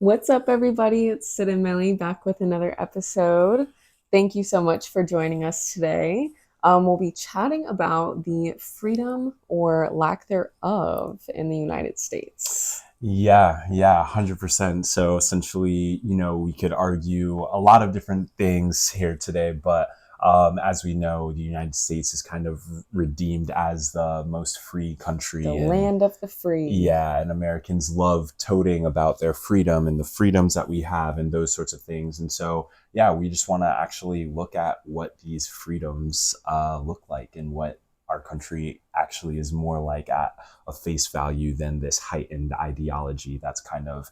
What's up, everybody? It's Sid and Millie back with another episode. Thank you so much for joining us today. We'll be chatting about the freedom or lack thereof in the United States. Yeah, 100%. So essentially, we could argue a lot of different things here today, but as we know, the United States is kind of redeemed as the most free The country, and land of the free. yeah, and Americans love toting about their freedom and the freedoms that we have and those sorts of things. And so, yeah, we just want to actually look at what these freedoms look like and what our country actually is more like at a face value than this heightened ideology that's kind of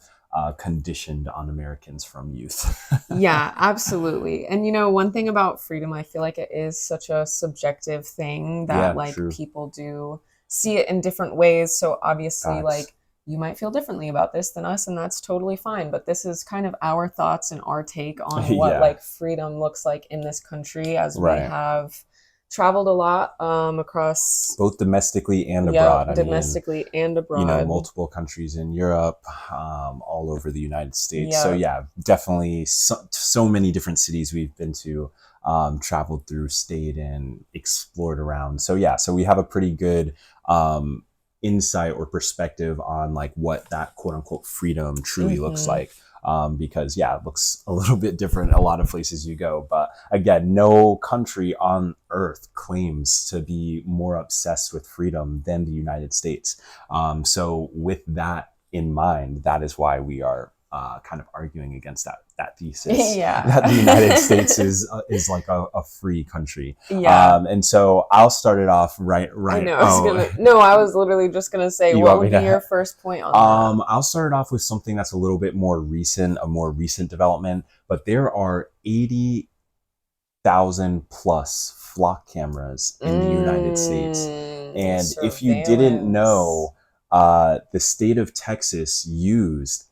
conditioned on Americans from youth. Yeah, absolutely. And one thing about freedom, I feel like it is such a subjective thing that Yeah, like true. people do see it in different ways. So obviously, Facts. like you might feel differently about this than us, and that's totally fine. But this is kind of our thoughts and our take on what Yeah, like freedom looks like in this country as we right. have traveled a lot across, Both domestically and yep, abroad. I mean, domestically and abroad. multiple countries in Europe, all over the United States. So Yep. yeah, definitely so many different cities we've been to, traveled through, stayed in, explored around. So yeah, so we have a pretty good um, insight or perspective on like what that quote unquote freedom truly looks Mm-hmm. like. Because yeah, it looks a little bit different a lot of places you go. But again, no country on earth claims to be more obsessed with freedom than the United States. So with that in mind, that is why we are kind of arguing against that thesis that the United States Yeah. is like a free country. Yeah. And so I'll start it off I right. know. I was Oh, gonna. No, I was literally just gonna say, you what want me would be your to? first point on that? I'll start it off with something that's a little bit more recent, a more recent development. But there are 80,000 plus flock cameras in the United States. And if you didn't Surveillance. know, the state of Texas used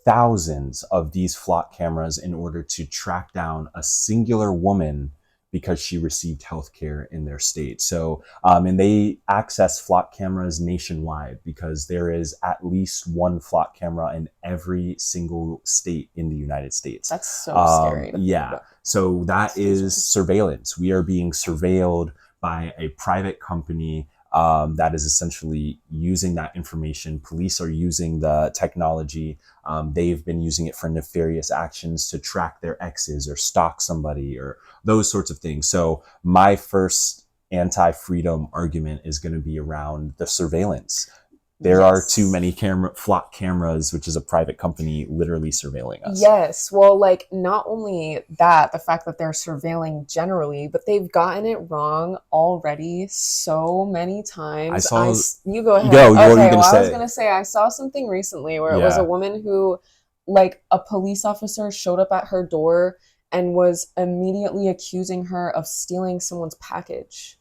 thousands of these flock cameras in order to track down a singular woman because she received health care in their state. So, and they access flock cameras nationwide because there is at least one flock camera in every single state in the United States. That's so scary to think Yeah. about. So that Excuse is me. surveillance. We are being surveilled by a private company that is essentially using that information. Police are using the technology. They've been using it for nefarious actions to track their exes or stalk somebody or those sorts of things. So my first anti-freedom argument is going to be around the surveillance. There are too Yes. many flock cameras, which is a private company, literally surveilling us. Yes. Well, like not only that, the fact that they're surveilling generally, but they've gotten it wrong already so many I times. saw. You go ahead. Go. What were you Okay, well, gonna I was say? gonna say I saw something recently where it was a Yeah. woman who, like, a police officer showed up at her door and was immediately accusing her of stealing someone's package.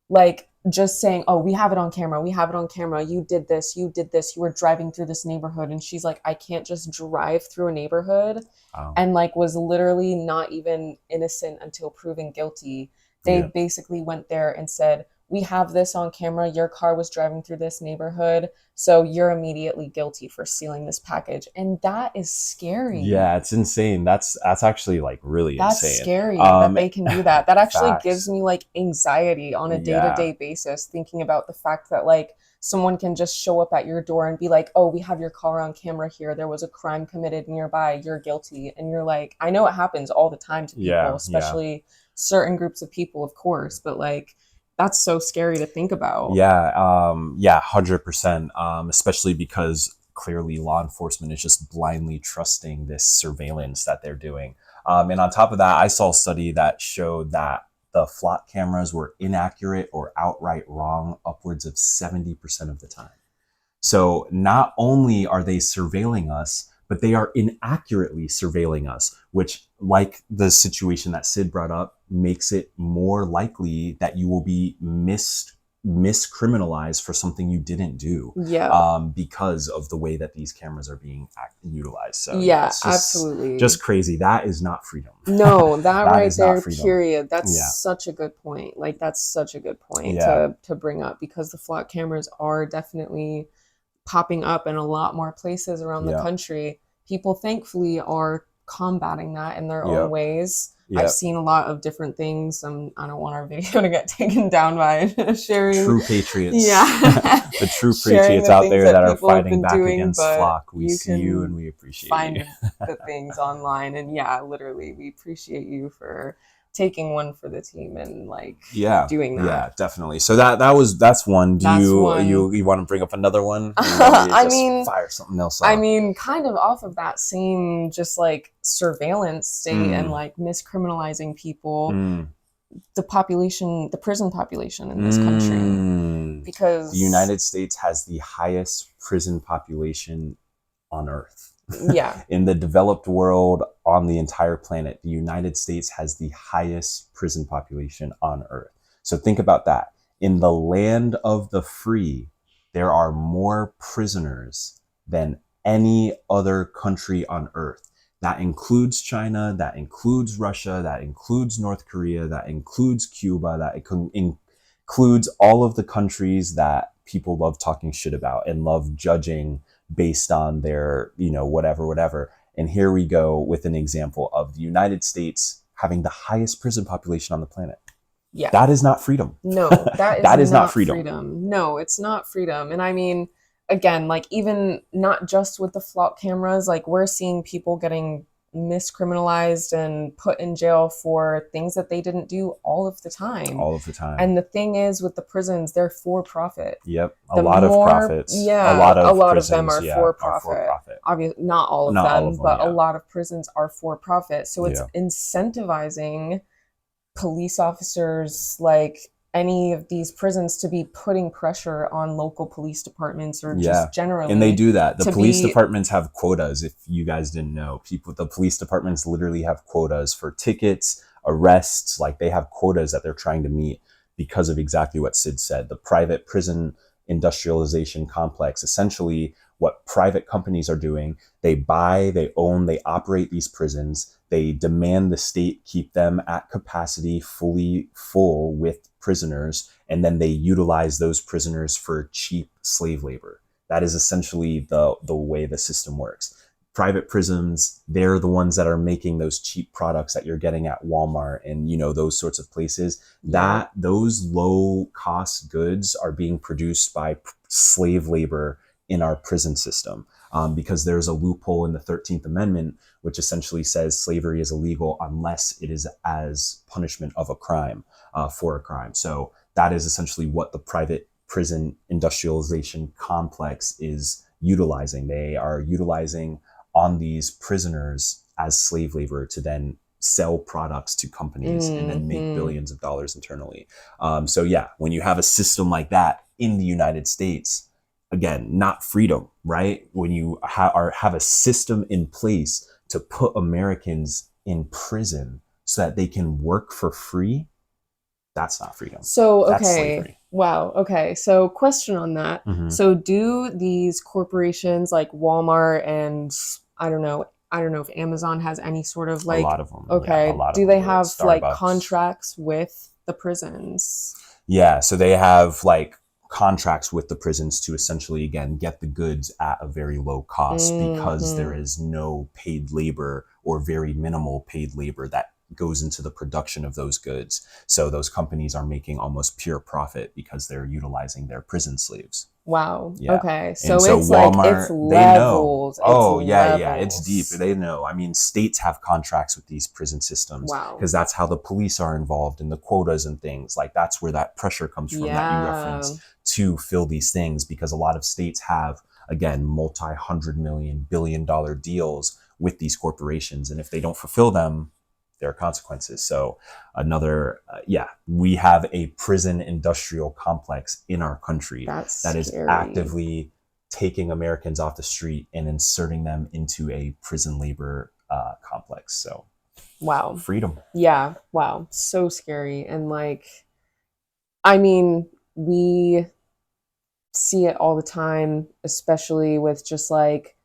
Like, just saying, oh, we have it on camera. We have it on camera. You did this. You did this. You were driving through this neighborhood. And she's like, I can't just drive through a neighborhood, Um, and like was literally not even innocent until proven guilty. They yeah. basically went there and said, we have this on camera. Your car was driving through this neighborhood. So you're immediately guilty for stealing this package. And that is scary. Yeah, it's insane. That's actually like really That's insane. scary that Um, they can do that. That actually gives facts. me like anxiety on a day to Yeah. day basis, thinking about the fact that like someone can just show up at your door and be like, oh, we have your car on camera here. There was a crime committed nearby. You're guilty. And you're like, I know it happens all the time to people, Yeah. especially certain groups of people, of course, but like that's so scary to think about. Yeah. 100%. Especially because clearly law enforcement is just blindly trusting this surveillance that they're doing. And on top of that, I saw a study that showed that the flock cameras were inaccurate or outright wrong upwards of 70% of the time. So not only are they surveilling us, but they are inaccurately surveilling us, which, like the situation that Sid brought up, makes it more likely that you will be miscriminalized for something you didn't do, Yeah. because of the way that these cameras are being utilized. So yeah, Yeah, it's just absolutely. crazy. That is not freedom. No, that That right is not there, freedom. period. That's Yeah, such a good point. Like that's such a good point yeah, to bring up because the flock cameras are definitely popping up in a lot more places around the yeah, country. people thankfully are combating that in their own Yep. ways. I've Yep. seen a lot of different things. I don't want our video to get taken down by sharing. True patriots. Yeah. The true Sharing patriots the out things there that are people have fighting been back doing, against but Flock. We you see you and can we appreciate you. find the things online. And yeah, literally, we appreciate you for taking one for the team and like Yeah. doing that. Yeah, definitely. So that's one. Do That's you one. you want to bring up another one? Or you want me to I just mean, fire something else off? I mean, kind of off of that same just like surveillance state and like miscriminalizing people, the prison population in this country. Because the United States has the highest prison population on Earth. Yeah. In the developed world, on the entire planet, the United States has the highest prison population on Earth. So think about that. In the land of the free, there are more prisoners than any other country on Earth. That includes China, that includes Russia, that includes North Korea, that includes Cuba, that includes all of the countries that people love talking shit about and love judging based on their, whatever. And here we go with an example of the United States having the highest prison population on the planet. Yeah. That is not freedom. No, that is not freedom. No, it's not freedom. And I mean, again, like even not just with the flock cameras, like we're seeing people getting miscriminalized and put in jail for things that they didn't do all of the time. All of the time. And the thing is with the prisons, they're for profit. Yep. A lot of profits. Yeah. A lot of prisons, of them are for profit. Obviously, not all of them, but a lot of prisons are for profit. So it's incentivizing police officers, like any of these prisons, to be putting pressure on local police departments or just generally. And they do that. The police departments have quotas. If you guys didn't know, the police departments literally have quotas for tickets, arrests. Like they have quotas that they're trying to meet because of exactly what Sid said. The private prison industrialization complex, essentially what private companies are doing, they buy, they own, they operate these prisons. They demand the state keep them at capacity, fully full with prisoners, and then they utilize those prisoners for cheap slave labor. That is essentially the way the system works. Private prisons, they're the ones that are making those cheap products that you're getting at Walmart and those sorts of places. That those low cost goods are being produced by slave labor in our prison system. Because there's a loophole in the 13th Amendment, which essentially says slavery is illegal unless it is as punishment of a crime, for a crime. So that is essentially what the private prison industrialization complex is utilizing. They are utilizing on these prisoners as slave labor to then sell products to companies and then make billions of dollars internally. So yeah, when you have a system like that in the United States, again, not freedom, right? When you have a system in place to put Americans in prison so that they can work for free, that's not freedom. So, okay. That's slavery. Wow. Okay. So question on that. So do these corporations like Walmart and I don't know if Amazon has any sort of like, a lot of them. Okay. Yeah, a lot do of they them, have like Starbucks. contracts with the prisons? Yeah. So they have like contracts with the prisons to essentially, again, get the goods at a very low cost because there is no paid labor or very minimal paid labor that goes into the production of those goods. So those companies are making almost pure profit because they're utilizing their prison slaves. Wow. Yeah. Okay. So And it's Walmart, like it's levels. they know. Oh, it's yeah, levels. yeah. It's deep. They know. I mean, states have contracts with these prison systems. Wow. Because that's how the police are involved in the quotas and things. Like that's where that pressure comes from that you referenced to fill these things, because a lot of states have, again, multi-$100 billion deals with these corporations. And if they don't fulfill them, there are consequences. So we have a prison industrial complex in our country that is actively taking Americans off the street and inserting them into a prison labor complex. So wow. Freedom. Yeah. Wow. So scary. And like, I mean, we see it all the time, especially with just like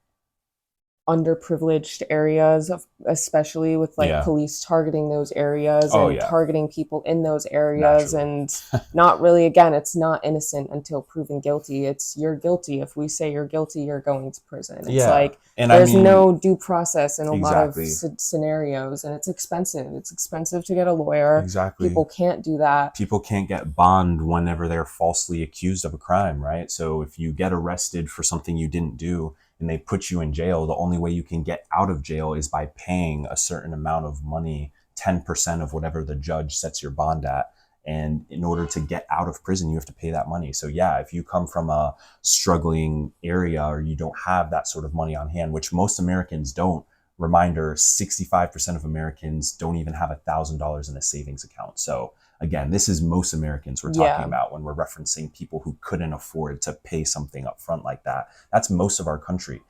underprivileged areas of, especially with like Yeah. police targeting those areas Oh and yeah. targeting people in those areas, Naturally. and not really, again, it's not innocent until proven guilty. It's you're guilty. If we say you're guilty, you're going to prison. It's Yeah. like And I there's mean, no due process in a lot of exactly. scenarios, and it's expensive. It's expensive to get a lawyer. Exactly. People can't do that. People can't get bond whenever they're falsely accused of a crime, right? So if you get arrested for something you didn't do and they put you in jail, the only way you can get out of jail is by paying a certain amount of money, 10% of whatever the judge sets your bond at. And in order to get out of prison, you have to pay that money. So yeah, if you come from a struggling area or you don't have that sort of money on hand, which most Americans don't, reminder, 65% of Americans don't even have $1,000 in a savings account. So again, this is most Americans we're talking Yeah. about when we're referencing people who couldn't afford to pay something up front like that. That's most of our country.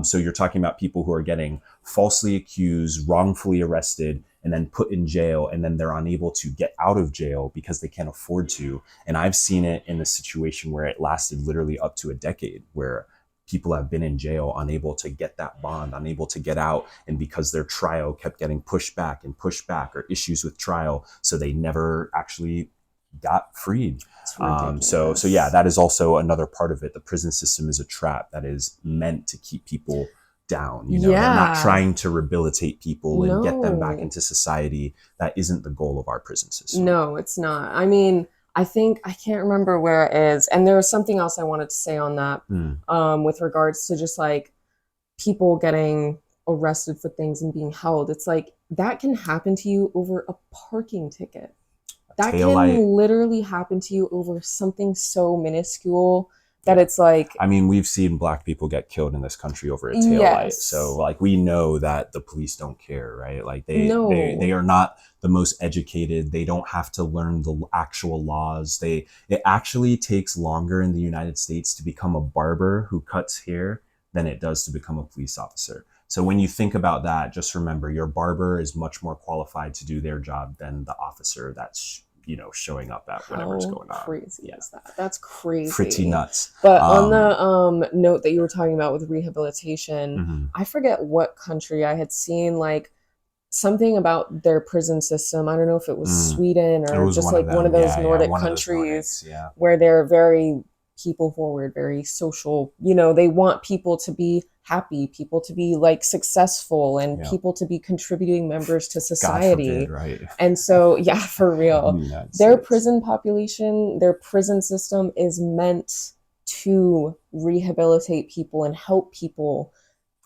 So you're talking about people who are getting falsely accused, wrongfully arrested, and then put in jail, and then they're unable to get out of jail because they can't afford to. And I've seen it in a situation where it lasted literally up to a decade, where people have been in jail, unable to get that bond, unable to get out. And because their trial kept getting pushed back and pushed back, or issues with trial, so they never actually got freed. It's ridiculous. So yeah, that is also another part of it. The prison system is a trap that is meant to keep people down. You know, they're not Yeah. trying to rehabilitate people and get them back No. into society. That isn't the goal of our prison system. No, it's not. I mean, I think I can't remember where it is, and there was something else I wanted to say on that, with regards to just like people getting arrested for things and being held. It's like that can happen to you over a parking ticket. That Taillight. can literally happen to you over something so minuscule that it's like, I mean, we've seen Black people get killed in this country over a taillight. yes. So like we know that the police don't care, right? Like No. they are not the most educated. They don't have to learn the actual laws. It actually takes longer in the United States to become a barber who cuts hair than it does to become a police officer. So when you think about that, just remember your barber is much more qualified to do their job than the officer that's, you know, showing up at whatever's going on. How crazy is that? That's crazy. Pretty nuts. But on the note that you were talking about with rehabilitation, Mhm. I forget what country I had seen like something about their prison system. I don't know if it was Sweden It or was just one like of one of them. those Yeah, Nordic one of those countries Nordics, yeah. where they're very people forward, very social. You know, they want people to be happy, people to be like successful, and Yeah. people to be contributing members to God society. forbid, right? And so, yeah, for real, In the United their States. prison population, their prison system is meant to rehabilitate people and help people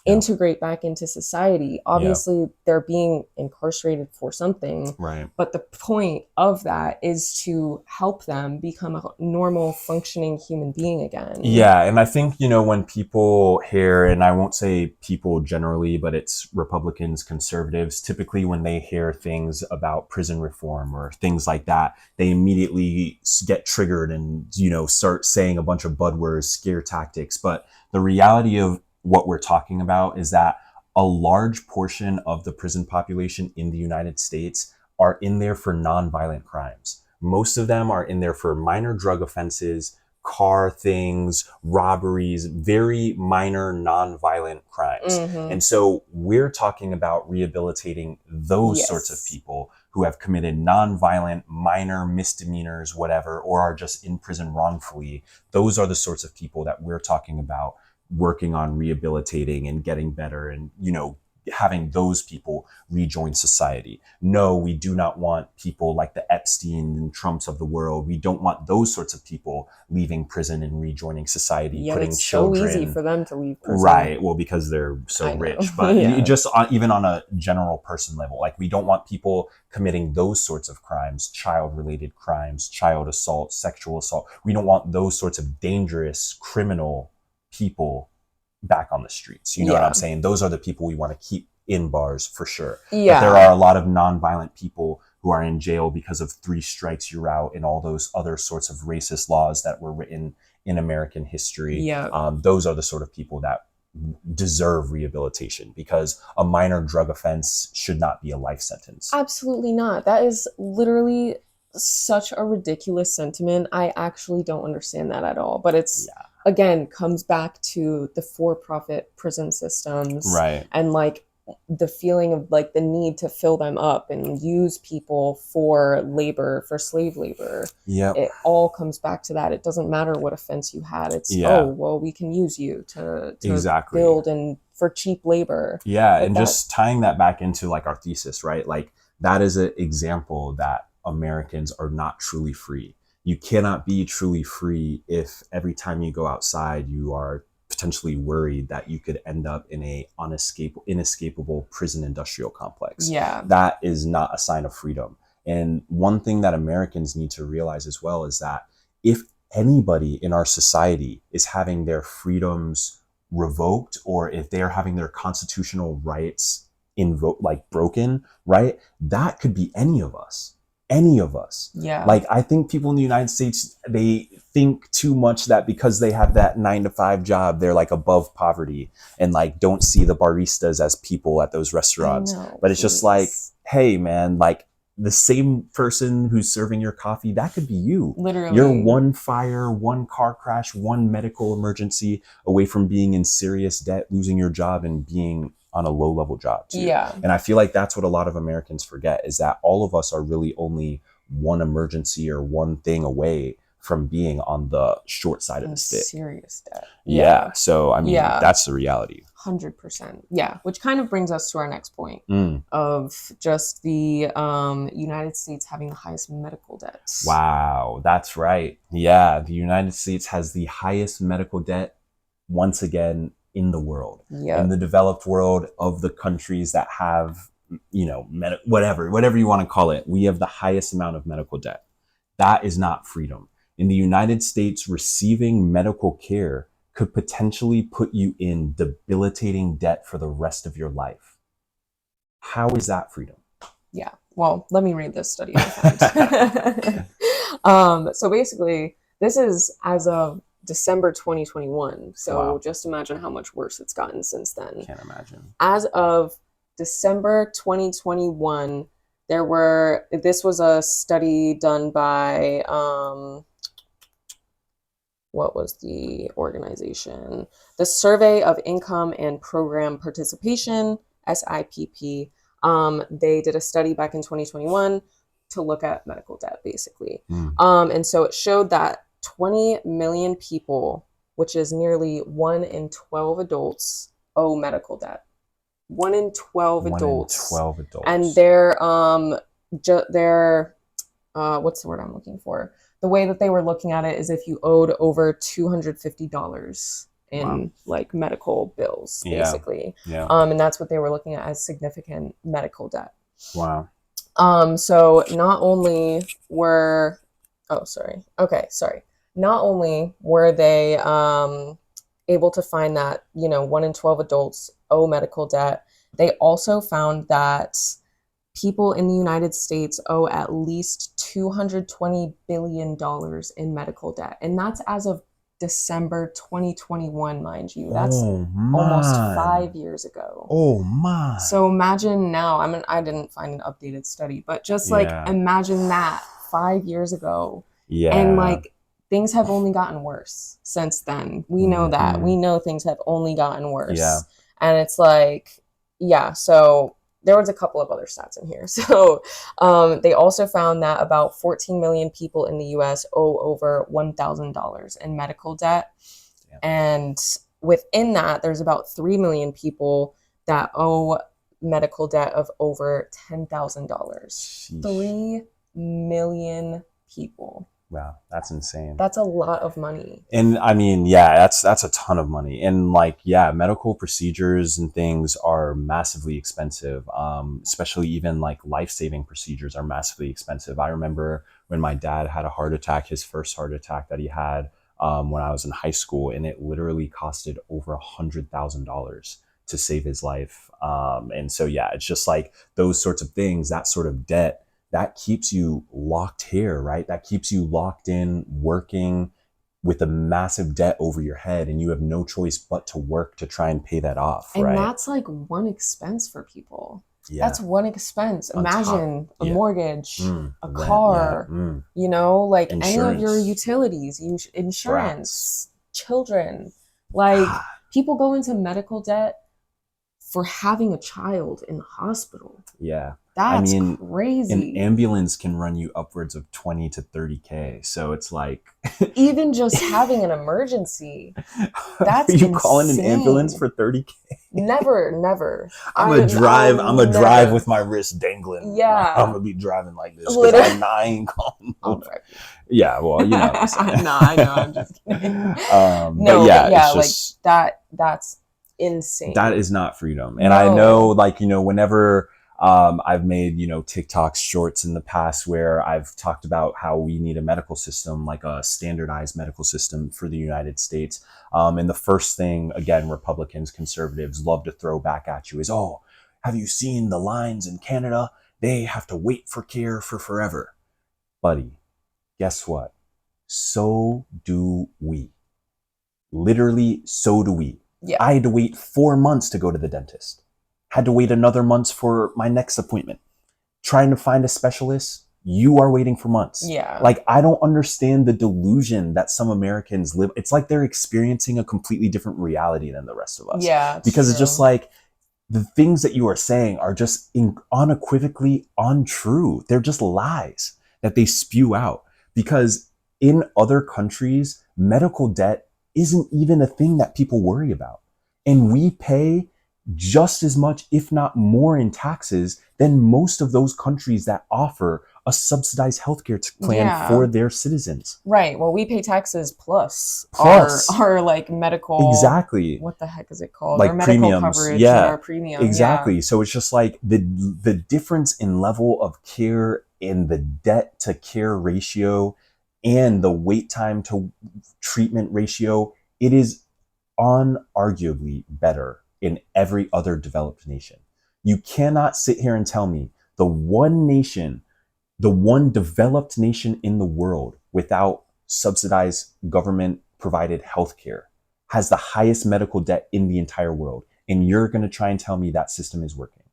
Yeah. integrate back into society. Obviously, they're being incarcerated for something, Right. but the point of that is to help them become a normal, functioning human being again. Yeah, and I think, you know, when people hear, and I won't say people generally, but it's Republicans, conservatives, typically when they hear things about prison reform or things like that, they immediately get triggered and, you know, start saying a bunch of buzzwords, scare tactics. But the reality of what we're talking about is that a large portion of the prison population in the United States are in there for nonviolent crimes. Most of them are in there for minor drug offenses, car things, robberies, very minor nonviolent crimes. Mhm. And so we're talking about rehabilitating those sorts of Yes. people who have committed nonviolent minor misdemeanors, whatever, or are just in prison wrongfully. Those are the sorts of people that we're talking about working on rehabilitating and getting better and, you know, having those people rejoin society. No, we do not want people like the Epstein and Trumps of the world. We don't want those sorts of people leaving prison and rejoining society, Yet putting it's children. so easy for them to leave prison. Right. Well, because they're I so know. rich, but Yeah. just even on a general person level, like we don't want people committing those sorts of crimes, child related crimes, child assault, sexual assault. We don't want those sorts of dangerous criminal people back on the streets. You know what Yeah. I'm saying? Those are the people we want to keep in bars for sure. Yeah. But there are a lot of nonviolent people who are in jail because of 3 strikes you're out and all those other sorts of racist laws that were written in American history. Yeah. Those are the sort of people that deserve rehabilitation because a minor drug offense should not be a life sentence. Absolutely not. That is literally such a ridiculous sentiment. I actually don't understand that at all. But it's again comes back to the for-profit prison systems Right. and like the feeling of like the need to fill them up and use people for labor, for slave labor. Yep. It all comes back to that. It doesn't matter what offense you had. It's oh Yeah. well, we can use you to Exactly. build and for cheap labor. Yeah, Like and that. just tying that back into like our thesis, right? Like that is an example that Americans are not truly free. You cannot be truly free if every time you go outside you are potentially worried that you could end up in a inescapable prison industrial complex. Yeah. That is not a sign of freedom. And one thing that Americans need to realize as well is that if anybody in our society is having their freedoms revoked, or if they're having their constitutional rights broken, right? That could be any of us. Any of us. Yeah. Like, I think people in the United States, they think too much that because they have that 9-to-5 job, they're like above poverty and like don't see the baristas as people at those restaurants. But it's just like, hey man, like the same person who's serving your coffee, that could be you. Literally. You're one fire, one car crash, one medical emergency away from being in serious debt, losing your job, and being on a low level job too. Yeah. And I feel like that's what a lot of Americans forget, is that all of us are really only one emergency or one thing away from being on the short side of the stick. Serious debt. Yeah. So, I mean, Yeah. that's the reality. 100%. Yeah. Which kind of brings us to our next point of just the United States having the highest medical debts. Wow. That's right. Yeah. The United States has the highest medical debt once again in the world. Yeah. In the developed world of the countries that have, you know, whatever you want to call it, we have the highest amount of medical debt. That is not freedom. In the United States, receiving medical care could potentially put you in debilitating debt for the rest of your life. How is that freedom? Yeah. Well, let me read this study. So basically, this is as of December 2021. So Wow. just imagine how much worse it's gotten since then. Can't imagine. As of December 2021, this was a study done by, what was the organization? The Survey of Income and Program Participation, SIPP. They did a study back in 2021 to look at medical debt, basically. And so it showed that 20 million people, which is nearly 1 in 12 adults, owe medical debt. 1 in 12 adults. 1 in 12 adults. And what's the word I'm looking for? The way that they were looking at it is if you owed over $250 in like medical bills, basically. Yeah. And that's what they were looking at as significant medical debt. Wow. So not only were not only were they able to find that, 1 in 12 adults owe medical debt, they also found that people in the United States owe at least $220 billion in medical debt. And that's as of December 2021, mind you. That's almost 5 years ago. Oh my. So imagine now, I didn't find an updated study, but just imagine that 5 years ago. Yeah. And like things have only gotten worse since then. We know that. We know things have only gotten worse. Yeah. And it's like, yeah, so there was a couple of other stats in here. So they also found that about 14 million people in the US owe over $1,000 in medical debt. Damn. And within that, there's about 3 million people that owe medical debt of over $10,000. 3 million people. Wow, that's insane. That's a lot of money. And I mean, yeah, that's a ton of money. And like, yeah, medical procedures and things are massively expensive. Especially even like life-saving procedures are massively expensive. I remember when my dad had a heart attack, his first heart attack that he had when I was in high school, and it literally costed over $100,000 to save his life. And so, yeah, it's just like those sorts of things, that sort of debt, that keeps you locked here, right? That keeps you locked in, working with a massive debt over your head, and you have no choice but to work to try and pay that off, and right? And that's like one expense for people. Yeah. That's one expense. Imagine a mortgage, a rent, car, like insurance. any of your utilities, insurance. children. Like, people go into medical debt for having a child in the hospital. Yeah. That's An crazy. ambulance can run you upwards of 20 to 30K. So it's like, Even just having an emergency. That's are you calling an ambulance insane. for 30K? Never. I'm gonna drive never. with my wrist dangling. Yeah. I'm gonna be driving like this because Literally. I ain't calling. I'll drive you. Yeah, well, you know what I'm saying. No, I know, I'm just kidding. But yeah, it's just like that's insane. that is not freedom. And I know, like, whenever I've made, TikTok shorts in the past where I've talked about how we need a medical system, like a standardized medical system for the United States. And the first thing, again, Republicans, conservatives love to throw back at you is, oh, have you seen the lines in Canada? They have to wait for care for forever. Buddy, guess what? So do we. Literally, so do we. Yeah. I had to wait 4 months to go to the dentist. Had to wait another month for my next appointment. Trying to find a specialist, you are waiting for months. Yeah. Like, I don't understand the delusion that some Americans live. It's like they're experiencing a completely different reality than the rest of us. Yeah. Because it's just like, the things that you are saying are just unequivocally untrue. They're just lies that they spew out. Because in other countries, medical debt isn't even a thing that people worry about. And we pay just as much, if not more, in taxes than most of those countries that offer a subsidized healthcare plan for their citizens. Right. Well, we pay taxes plus. Our like medical. Exactly. What the heck is it called? Like our medical premiums. coverage. Yeah. And our premium. Exactly. Yeah. So it's just like the difference in level of care in the debt to care ratio and the wait time to treatment ratio, it is unarguably better in every other developed nation. You cannot sit here and tell me the one developed nation in the world without subsidized government provided healthcare has the highest medical debt in the entire world. And you're going to try and tell me that system is working.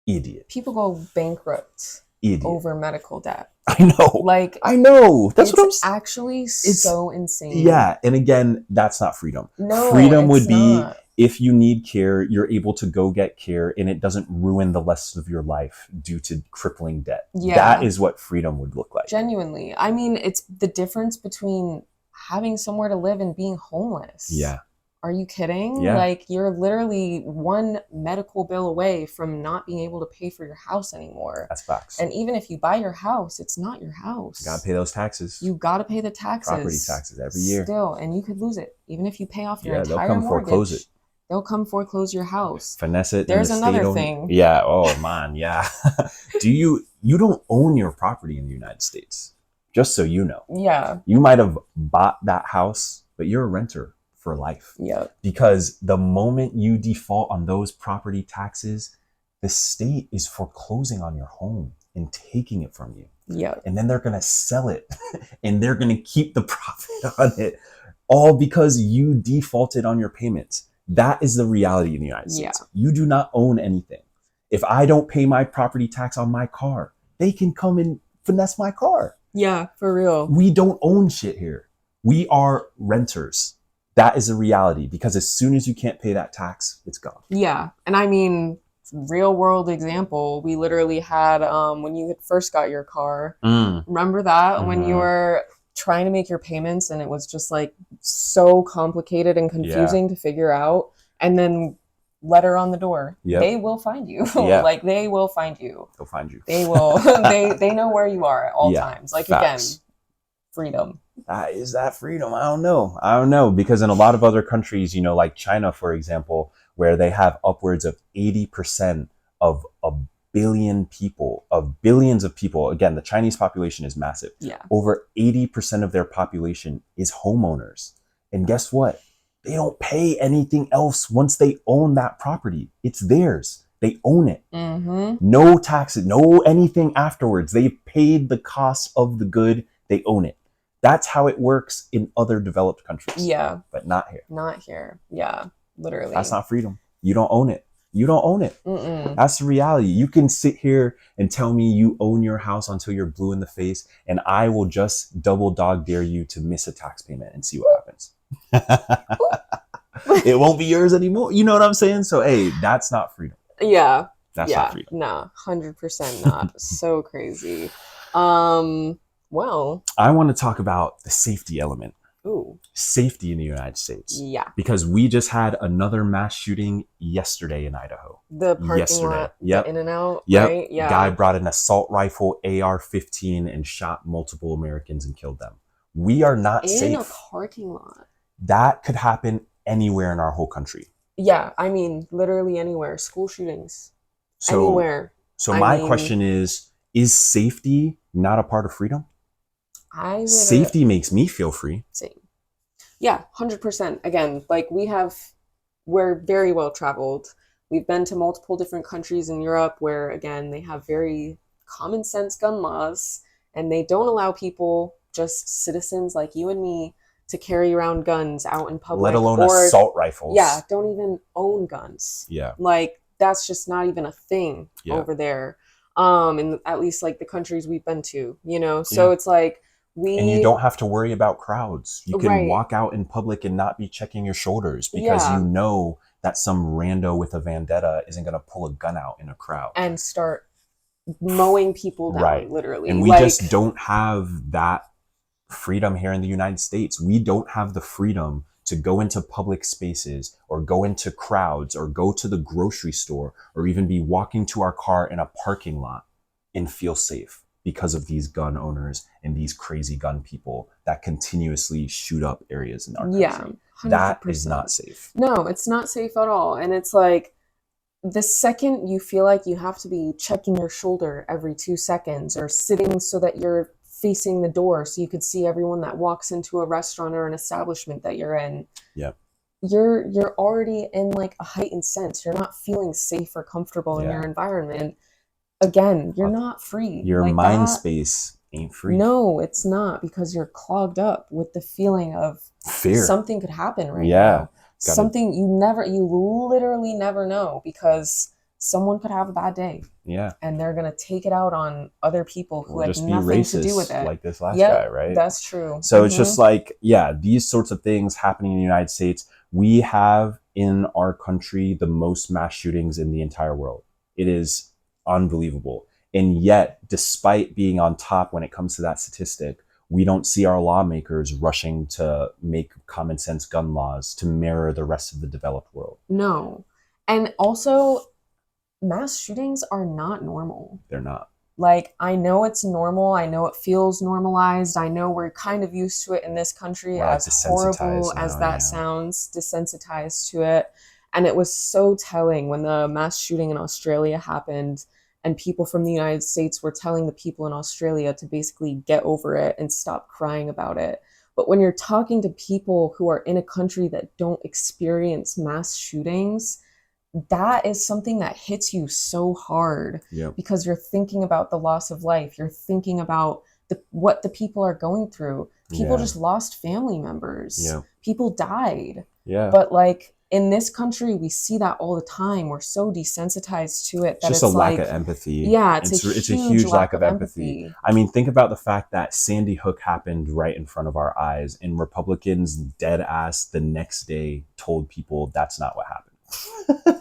Idiot. People go bankrupt over medical debt. I know. Like, I know. That's what I'm saying. Actually so insane. Yeah. And again, that's not freedom. No, freedom would be not. If you need care, you're able to go get care and it doesn't ruin the rest of your life due to crippling debt. Yeah. That is what freedom would look like. Genuinely. I mean, it's the difference between having somewhere to live and being homeless. Yeah. Are you kidding? Yeah. Like, you're literally one medical bill away from not being able to pay for your house anymore. That's facts. And even if you buy your house, it's not your house. You gotta pay those taxes. You gotta pay the taxes. Property taxes every year. Still, and you could lose it. Even if you pay off your entire mortgage. They'll come foreclose it. They'll come foreclose your house. Finesse it. There's another thing. Yeah. Oh man. Yeah. You don't own your property in the United States. Just so you know. Yeah. You might have bought that house, but you're a renter for life. Yeah. Because the moment you default on those property taxes, the state is foreclosing on your home and taking it from you. Yeah. And then they're going to sell it and they're going to keep the profit on it, all because you defaulted on your payments. That is the reality in the United States. Yeah. You do not own anything. If I don't pay my property tax on my car, they can come and finesse my car. Yeah, for real. We don't own shit here. We are renters. That is a reality, because as soon as you can't pay that tax, it's gone. Yeah. And I mean, real world example, we literally had when you had first got your car, remember that? Mm-hmm. When you were trying to make your payments and it was just like so complicated and confusing to figure out, and then letter on the door. Yep. They will find you. Yeah. Like, they will find you. They'll find you. They will. they know where you are at all times. Like, facts. Again, freedom. Is that freedom? I don't know. Because in a lot of other countries, like China, for example, where they have upwards of 80% of billions of people. Again, the Chinese population is massive. Yeah. Over 80% of their population is homeowners. And guess what? They don't pay anything else once they own that property. It's theirs. They own it. Mm-hmm. No taxes, no anything afterwards. They've paid the cost of the good. They own it. That's how it works in other developed countries. Yeah. But not here. Not here. Yeah. Literally. That's not freedom. You don't own it. You don't own it. Mm-mm. That's the reality. You can sit here and tell me you own your house until you're blue in the face, and I will just double dog dare you to miss a tax payment and see what happens. It won't be yours anymore. You know what I'm saying? So, hey, that's not freedom. Yeah. That's Yeah. not freedom. Nah, 100% not. So crazy. Well, I want to talk about the safety element. ooh, Safety in the United States. yeah. Because we just had another mass shooting yesterday in Idaho. The parking Yesterday. lot, Yep. the In-N-Out, Yep. right? Yeah. Guy brought an assault rifle, AR-15, and shot multiple Americans and killed them. We are not in safe. a parking lot. That could happen anywhere in our whole country. Yeah, I mean, literally anywhere. School shootings, So, anywhere. so I my mean- question is safety not a part of freedom? I would Safety makes me feel free. same. Yeah, 100%. Again, like we're very well traveled. We've been to multiple different countries in Europe where, again, they have very common sense gun laws, and they don't allow people, just citizens like you and me, to carry around guns out in public. Let alone or, assault rifles. Yeah, don't even own guns. Yeah. Like, that's just not even a thing Yeah. over there. In at least like the countries we've been to, you know? So Yeah. it's like And you don't have to worry about crowds. You can Right. walk out in public and not be checking your shoulders because Yeah. you know that some rando with a vendetta isn't going to pull a gun out in a crowd. and start mowing people down, Right. literally. And we like, just don't have that freedom here in the United States. We don't have the freedom to go into public spaces or go into crowds or go to the grocery store or even be walking to our car in a parking lot and feel safe because of these gun owners and these crazy gun people that continuously shoot up areas in our country. Yeah, 100%. That is not safe. No, it's not safe at all. And it's like the second you feel like you have to be checking your shoulder every 2 seconds or sitting so that you're facing the door so you could see everyone that walks into a restaurant or an establishment that you're in. Yep. You're already in like a heightened sense. You're not feeling safe or comfortable in Yeah. your environment. Again, you're not free. Your Like mind that- space ain't free. No, it's not, because you're clogged up with the feeling of Fear. something could happen right Yeah. now. Gotta- Something you literally never know, because someone could have a bad day Yeah. and they're going to take it out on other people who Or had just be nothing to do racist with it. like this last Yep, guy, right? That's true. So it's just like, yeah, these sorts of things happening in the United States. We have in our country the most mass shootings in the entire world. It is unbelievable. And yet, despite being on top when it comes to that statistic, we don't see our lawmakers rushing to make common sense gun laws to mirror the rest of the developed world. No. And also, mass shootings are not normal. They're not. Like, I know it's normal. I know it feels normalized. I know we're kind of used to it in this country, We're, as horrible desensitized as now, that yeah. sounds, desensitized to it. And it was so telling when the mass shooting in Australia happened and people from the United States were telling the people in Australia to basically get over it and stop crying about it. But when you're talking to people who are in a country that don't experience mass shootings, that is something that hits you so hard. Yeah. Because you're thinking about the loss of life. You're thinking about what the people are going through. People Yeah. just lost family members. Yeah. People died. Yeah. But like in this country, we see that all the time. We're so desensitized to it It's that just it's a lack like, of empathy. yeah, it's a huge lack of empathy. I mean, think about the fact that Sandy Hook happened right in front of our eyes, and Republicans dead ass the next day told people that's not what happened.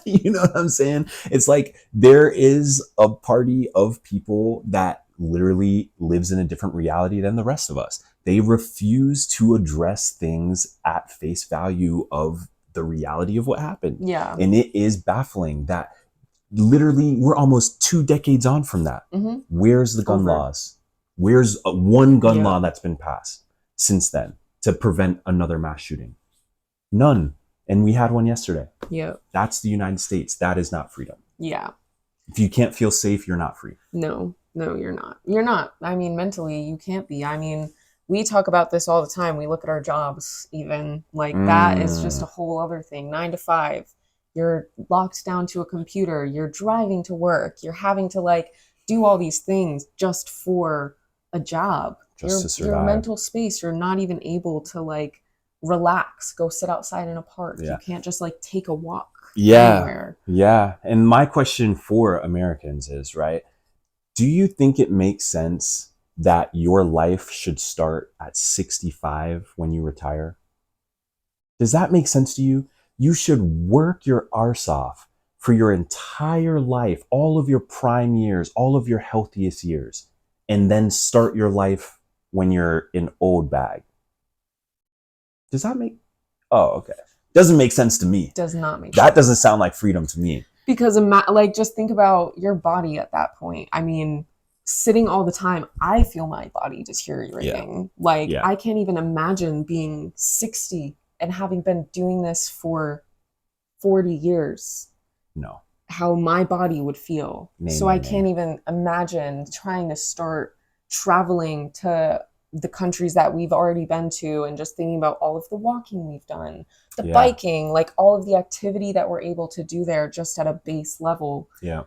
You know what I'm saying? It's like there is a party of people that literally lives in a different reality than the rest of us. They refuse to address things at face value of the reality of what happened. Yeah. And it is baffling that literally we're almost 2 decades on from that. Mhm. Where's the gun Over. laws? Where's one gun Yeah. law that's been passed since then to prevent another mass shooting? None. And we had one yesterday. Yeah. That's the United States. That is not freedom. Yeah. If you can't feel safe, you're not free. No, you're not. You're not. I mean, mentally, you can't be. I mean, we talk about this all the time. We look at our jobs, even like that is just a whole other thing. 9 to 5, you're locked down to a computer. You're driving to work. You're having to like do all these things just for a job. Just to survive. Your mental space. You're not even able to like relax, go sit outside in a park. Yeah. You can't just like take a walk Yeah. anywhere. Yeah. And my question for Americans is, right, do you think it makes sense that your life should start at 65 when you retire? Does that make sense to you? You should work your arse off for your entire life, all of your prime years, all of your healthiest years, and then start your life when you're an old bag. Does that make... Oh, okay. Doesn't make sense to me. Does not make That sense. doesn't sound like freedom to me. Because like, just think about your body at that point. I mean, sitting all the time, I feel my body deteriorating. Like, Yeah. I can't even imagine being 60 and having been doing this for 40 years, No. how my body would feel. So I can't even imagine trying to start traveling to the countries that we've already been to and just thinking about all of the walking we've done, the Yeah. biking, like all of the activity that we're able to do there just at a base level. Yeah.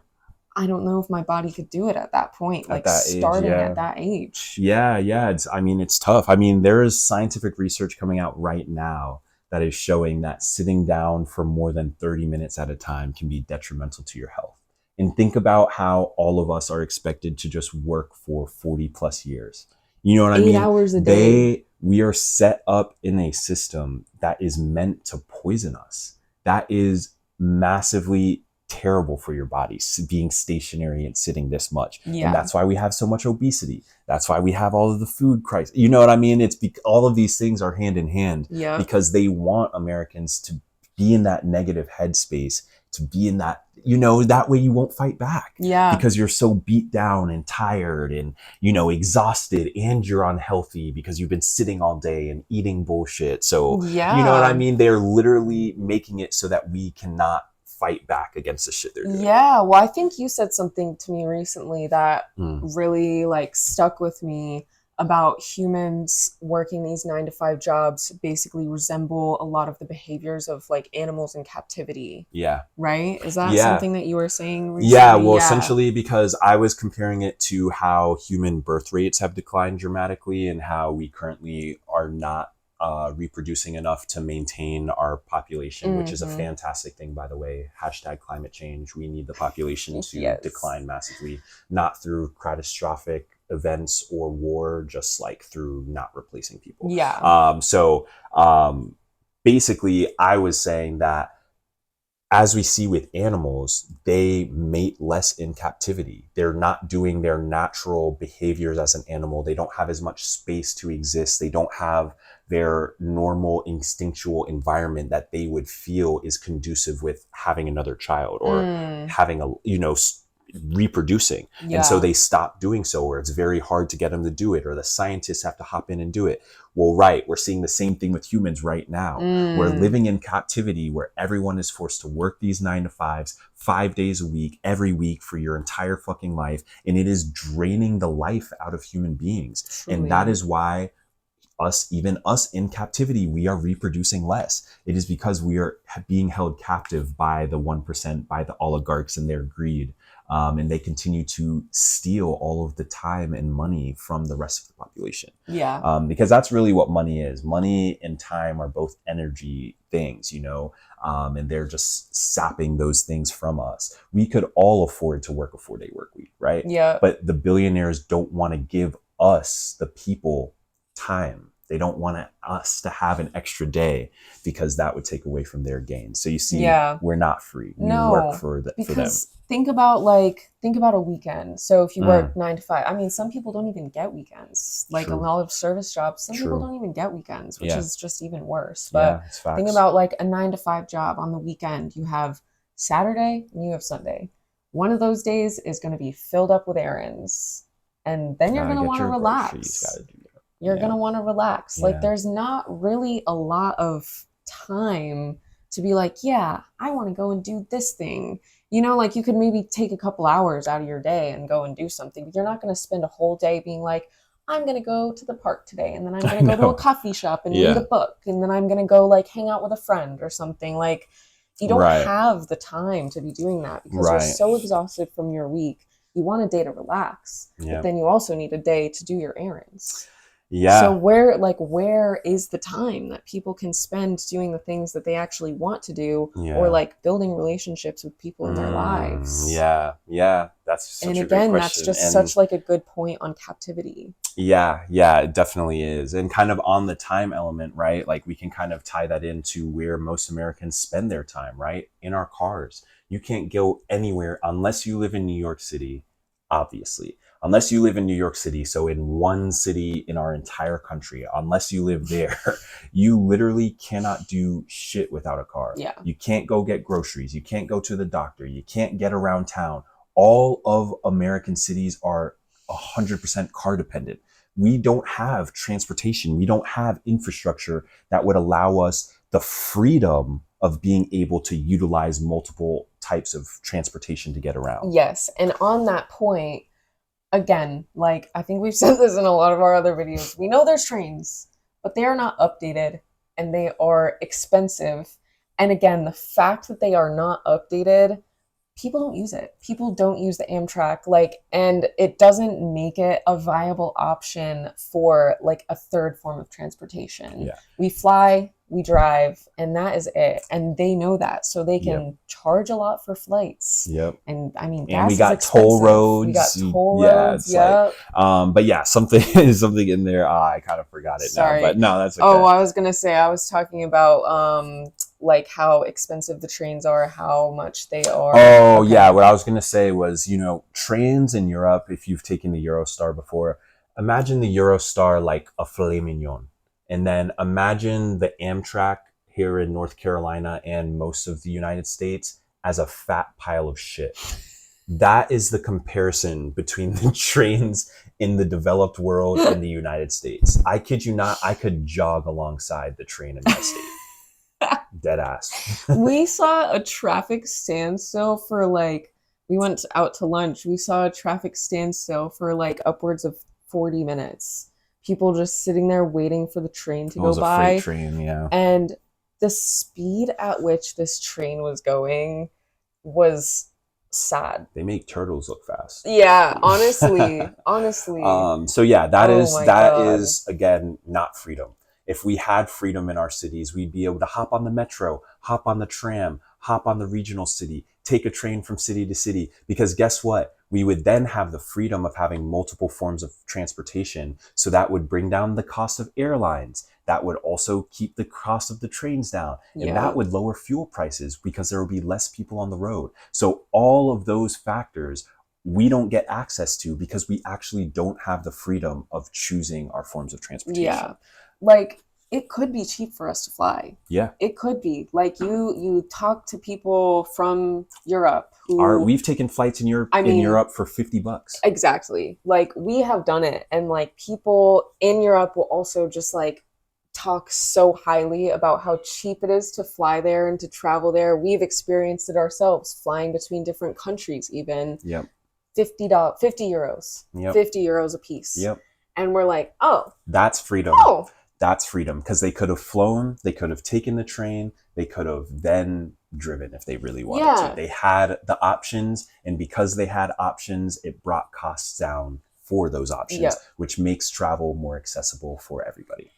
I don't know if my body could do it at that point, like that age, starting yeah. at that age. Yeah. It's tough. I mean, there is scientific research coming out right now that is showing that sitting down for more than 30 minutes at a time can be detrimental to your health. And think about how all of us are expected to just work for 40 plus years. You know what I mean? 8 hours a day. We are set up in a system that is meant to poison us. That is massively terrible for your body, being stationary and sitting this much. Yeah. And that's why we have so much obesity. That's why we have all of the food crisis. You know what I mean? It's all of these things are hand in hand, Yeah. because they want Americans to be in that negative headspace, to be in that, that way you won't fight back. Yeah. Because you're so beat down and tired and, exhausted, and you're unhealthy because you've been sitting all day and eating bullshit. So, Yeah. you know what I mean? They're literally making it so that we cannot fight back against the shit they're doing. Yeah. Well, I think you said something to me recently that really like stuck with me about humans working these 9-to-5 jobs basically resemble a lot of the behaviors of like animals in captivity. Yeah. Right? Is that Yeah. something that you were saying recently? Yeah, well, essentially, because I was comparing it to how human birth rates have declined dramatically and how we currently are not reproducing enough to maintain our population, which is a fantastic thing, by the way. # climate change. We need the population to decline massively, not through catastrophic events or war, just like through not replacing people. Yeah. Basically, I was saying that as we see with animals, they mate less in captivity. They're not doing their natural behaviors as an animal. They don't have as much space to exist. They don't have their normal instinctual environment that they would feel is conducive with having another child or having reproducing. Yeah. And so they stop doing so, or it's very hard to get them to do it, or the scientists have to hop in and do it. Well, right, we're seeing the same thing with humans right now. We're living in captivity where everyone is forced to work these 9-to-5s 5 days a week, every week for your entire fucking life. And it is draining the life out of human beings. Truly. And that is why even us in captivity, we are reproducing less. It is because we are being held captive by the 1%, by the oligarchs and their greed. And they continue to steal all of the time and money from the rest of the population. Yeah. Because that's really what money is. Money and time are both energy things, and they're just sapping those things from us. We could all afford to work a 4-day work week, right? Yeah. But the billionaires don't want to give us, the people, time. They don't want us to have an extra day because that would take away from their gains. So you see, we're not free. We work for them. Think about a weekend. So if you work 9-to-5, I mean, some people don't even get weekends. Like a lot of service jobs, some people don't even get weekends, which is just even worse. But think about like a 9-to-5 job. On the weekend, you have Saturday and you have Sunday. One of those days is going to be filled up with errands, and then you're going to want to relax. You're going to want to relax. Like there's not really a lot of time to be like, yeah, I want to go and do this thing. Like you could maybe take a couple hours out of your day and go and do something, but you're not going to spend a whole day being like, I'm going to go to the park today, and then I'm going to go to a coffee shop and read a book, and then I'm going to go like hang out with a friend or something. Like you don't have the time to be doing that because you're so exhausted from your week. You want a day to relax, but then you also need a day to do your errands. Yeah. So where is the time that people can spend doing the things that they actually want to do, Yeah. or like building relationships with people in their lives? Yeah. Yeah. That's And such a great again, that's question. just And such like a good point on captivity. yeah, yeah, it definitely is. And kind of on the time element, right? Like we can kind of tie that into where most Americans spend their time, right? In our cars. You can't go anywhere unless you live in New York City, obviously. Unless you live in New York City, so in one city in our entire country, unless you live there, you literally cannot do shit without a car. Yeah. You can't go get groceries. You can't go to the doctor. You can't get around town. All of American cities are 100% car dependent. We don't have transportation. We don't have infrastructure that would allow us the freedom of being able to utilize multiple types of transportation to get around. Yes. And on that point, again, like I think we've said this in a lot of our other videos, we know there's trains, but they are not updated and they are expensive. And again, the fact that they are not updated, people don't use it. People don't use the Amtrak, like, and it doesn't make it a viable option for like a third form of transportation. Yeah. We fly, we drive, and that is it. And they know that, so they can Yep. charge a lot for flights. Yep. And I mean, And gas we is got toll expensive. roads. We got toll Yeah, roads. it's like, Yep. but yeah, something in there. I kind of forgot it Sorry. now, but no, that's okay. Oh, I was gonna say I was talking about like how expensive the trains are, how much they are. Oh, Okay. yeah. What I was going to say was, trains in Europe, if you've taken the Eurostar before, imagine the Eurostar like a filet mignon. And then imagine the Amtrak here in North Carolina and most of the United States as a fat pile of shit. That is the comparison between the trains in the developed world and the United States. I kid you not, I could jog alongside the train in my state. Dead ass. We saw a traffic standstill for like, we went out to lunch. We saw a traffic standstill for like upwards of 40 minutes. People just sitting there waiting for the train to It go was a by. freight train, yeah. And the speed at which this train was going was sad. They make turtles look fast. Yeah, honestly. So yeah, that Oh is my God. again not freedom. If we had freedom in our cities, we'd be able to hop on the metro, hop on the tram, hop on the regional city, take a train from city to city. Because guess what? We would then have the freedom of having multiple forms of transportation. So that would bring down the cost of airlines. That would also keep the cost of the trains down. And Yeah. that would lower fuel prices because there would be less people on the road. So all of those factors we don't get access to because we actually don't have the freedom of choosing our forms of transportation. Yeah. Like, it could be cheap for us to fly. Yeah. It could be. Like, you talk to people from Europe who We've taken flights in Europe for $50. Exactly. Like, we have done it, and like people in Europe will also just like talk so highly about how cheap it is to fly there and to travel there. We've experienced it ourselves, flying between different countries even. Yep. $50, 50 euros. Yep. 50 euros a piece. Yep. And we're like, oh. That's freedom. Oh. That's freedom because they could have flown, they could have taken the train, they could have then driven if they really wanted to. They had the options, and because they had options, it brought costs down for those options, which makes travel more accessible for everybody.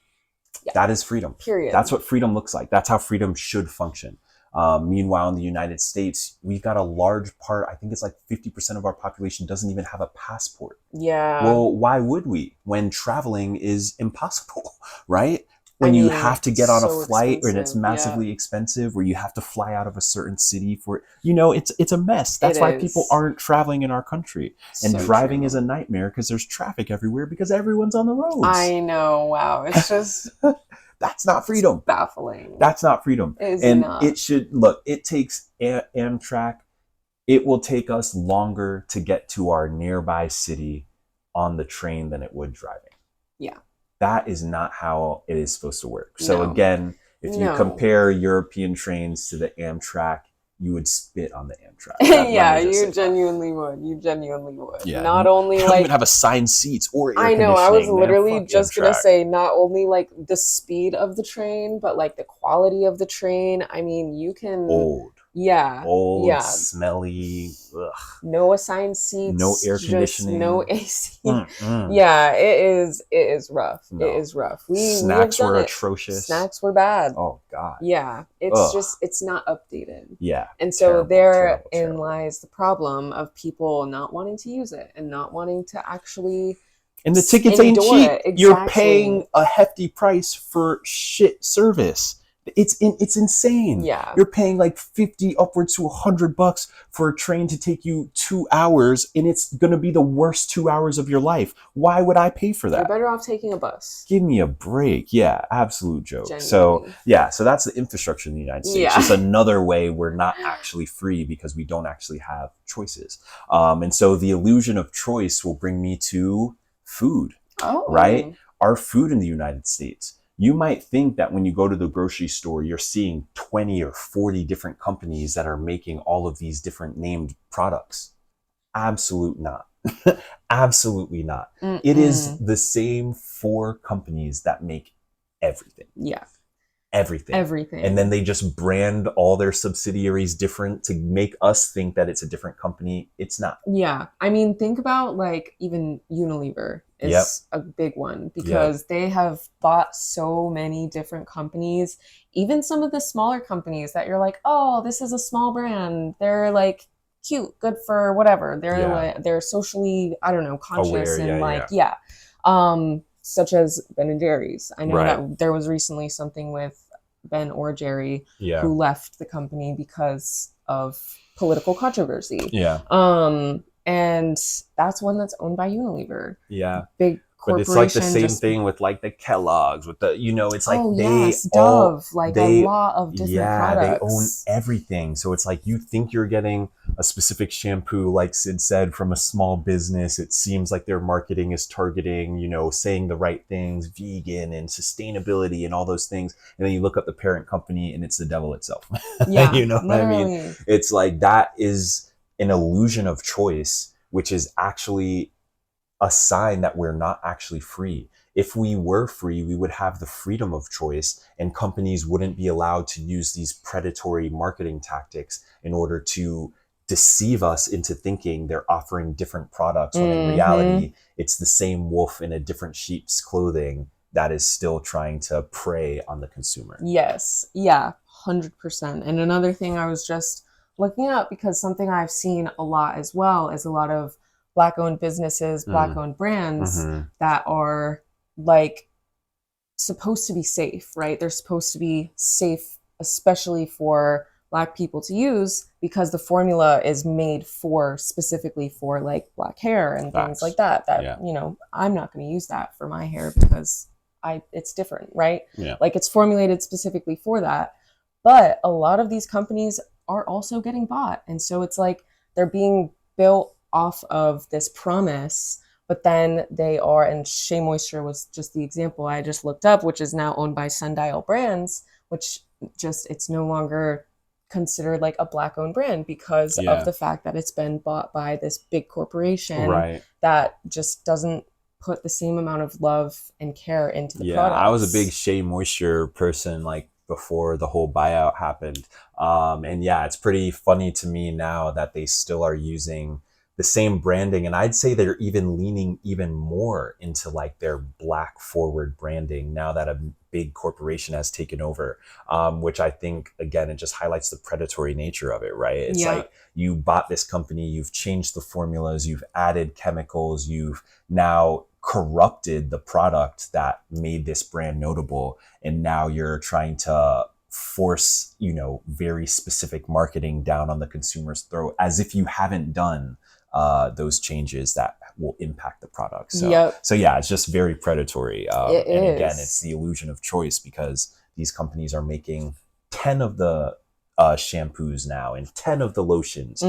Yeah. That is freedom. Period. That's what freedom looks like. That's how freedom should function. Meanwhile, in the United States, we've got a large part, I think it's like 50% of our population doesn't even have a passport. Yeah. Well, why would we when traveling is impossible, right? When you have to get on a flight and it's massively expensive, where you have to fly out of a certain city for, it's a mess. That's why people aren't traveling in our country. And driving is a nightmare because there's traffic everywhere because everyone's on the roads. I know. Wow. It's just... That's not freedom. It's baffling. That's not freedom. It should look. It takes Amtrak. It will take us longer to get to our nearby city on the train than it would driving. Yeah. That is not how it is supposed to work. So again, if you compare European trains to the Amtrak, you would spit on the Amtrak. Yeah, you genuinely would. You genuinely would. Yeah. Not only don't even have assigned seats or air conditioning. I know. I was literally just gonna say, not only like the speed of the train, but like the quality of the train. I mean, you can. Old. Yeah. Old, Yeah. smelly, ugh, No assigned no seats, air just no conditioning. AC. Mm-mm. Yeah, it is rough. It No. is rough. We have Snacks done were it. atrocious. Snacks were bad. Oh God. Yeah, it's Ugh. just it's not updated. Yeah. And so Terrible, terrible, therein terrible. lies the problem of people not wanting to use it and not wanting to actually And the tickets ain't endure cheap. it. You're Exactly. paying a hefty price for shit service. It's insane. Yeah. You're paying like 50 upwards to $100 for a train to take you 2 hours, and it's gonna be the worst 2 hours of your life. Why would I pay for You're that? better off taking a bus. Give me a break. Yeah, absolute joke. So Genuinely. yeah, so that's the infrastructure in the United States. Yeah. Just another way we're not actually free because we don't actually have choices. And so the illusion of choice will bring me to food, Oh. right? Our food in the United States. You might think that when you go to the grocery store, you're seeing 20 or 40 different companies that are making all of these different named products. Absolute not. Absolutely not. It is the same 4 companies that make everything. Yeah. Everything. Everything. And then they just brand all their subsidiaries different to make us think that it's a different company. It's not. Yeah. I mean, think about like even Unilever is Yep. a big one because they have bought so many different companies, even some of the smaller companies that you're like, oh, this is a small brand. They're like cute, good for whatever. They're Yeah. like they're socially, I don't know, conscious Aware, and yeah, like such as Ben and Jerry's. I know Right. that there was recently something with Ben or Jerry Yeah. who left the company because of political controversy. Yeah. And that's one that's owned by Unilever. Yeah. Big But corporation. it's like the same just, thing with like the Kellogg's, with the, it's like oh, they yes, all, Dove, like they, a lot of different products. they own everything. So it's like you think you're getting a specific shampoo, like Sid said, from a small business. It seems like their marketing is targeting, saying the right things, vegan and sustainability and all those things. And then you look up the parent company and it's the devil itself. Yeah, you know what I mean? literally. It's like that is an illusion of choice, which is actually a sign that we're not actually free. If we were free, we would have the freedom of choice, and companies wouldn't be allowed to use these predatory marketing tactics in order to deceive us into thinking they're offering different products when in reality it's the same wolf in a different sheep's clothing that is still trying to prey on the consumer. Yes. Yeah, 100%. And another thing I was just looking up, because something I've seen a lot as well is a lot of Black-owned businesses, Black-owned brands that are like supposed to be safe, right? They're supposed to be safe, especially for Black people to use, because the formula is made specifically for like Black hair and things like that. I'm not going to use that for my hair because it's different, right? Yeah. Like it's formulated specifically for that. But a lot of these companies are also getting bought. And so it's like they're being built off of this promise, but then they are, and Shea Moisture was just the example I just looked up, which is now owned by Sundial Brands, which it's no longer considered like a Black-owned brand because of the fact that it's been bought by this big corporation that just doesn't put the same amount of love and care into the products. I was a big Shea Moisture person like before the whole buyout happened. And it's pretty funny to me now that they still are using the same branding, and I'd say they're even leaning even more into like their Black forward branding now that a big corporation has taken over, which I think again it just highlights the predatory nature of it, right? It's like you bought this company, you've changed the formulas, you've added chemicals, you've now corrupted the product that made this brand notable, and now you're trying to force very specific marketing down on the consumer's throat as if you haven't done those changes that will impact the product. So it's just very predatory. And again, it's the illusion of choice because these companies are making 10 of the shampoos now and 10 of the lotions,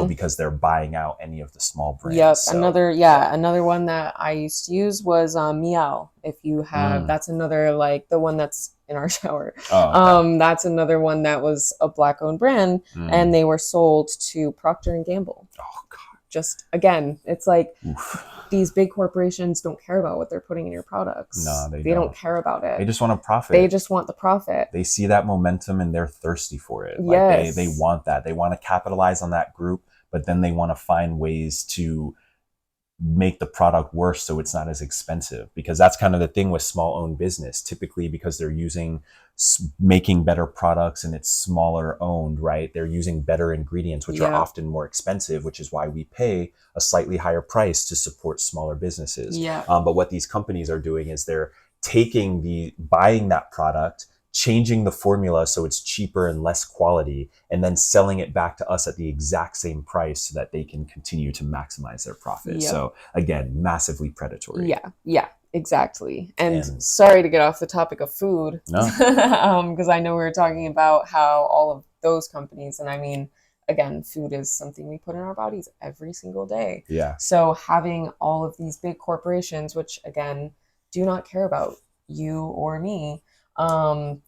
because they're buying out any of the small brands. Yep. So, another one that I used to use was Meow. If you have, that's another, like the one that's in our shower. Oh, okay. That's another one that was a Black-owned brand, and they were sold to Procter and Gamble. Oh God. just again, it's like Oof. these big corporations don't care about what they're putting in your products. No, they don't don't. care about it. They just want to profit. They just want the profit. They see that momentum and they're thirsty for it. Like Yes. they want that. They want to capitalize on that group, but then they want to find ways to make the product worse so it's not as expensive, because that's kind of the thing with small owned business, typically, because they're making better products and it's smaller owned, right? They're using better ingredients, which are Yeah. often more expensive, which is why we pay a slightly higher price to support smaller businesses. Yeah. But what these companies are doing is they're buying that product, changing the formula so it's cheaper and less quality, and then selling it back to us at the exact same price so that they can continue to maximize their profit. Yep. So again, massively predatory. Yeah, exactly. And And- sorry to get off the topic of food, No. because I know we were talking about how all of those companies, and I mean, again, food is something we put in our bodies every single day. Yeah. So having all of these big corporations, which again do not care about you or me,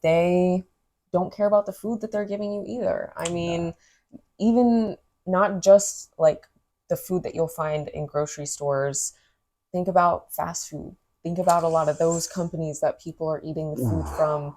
they don't care about the food that they're giving you either. I mean, even not just like the food that you'll find in grocery stores. Think about fast food. Think about a lot of those companies that people are eating the food from.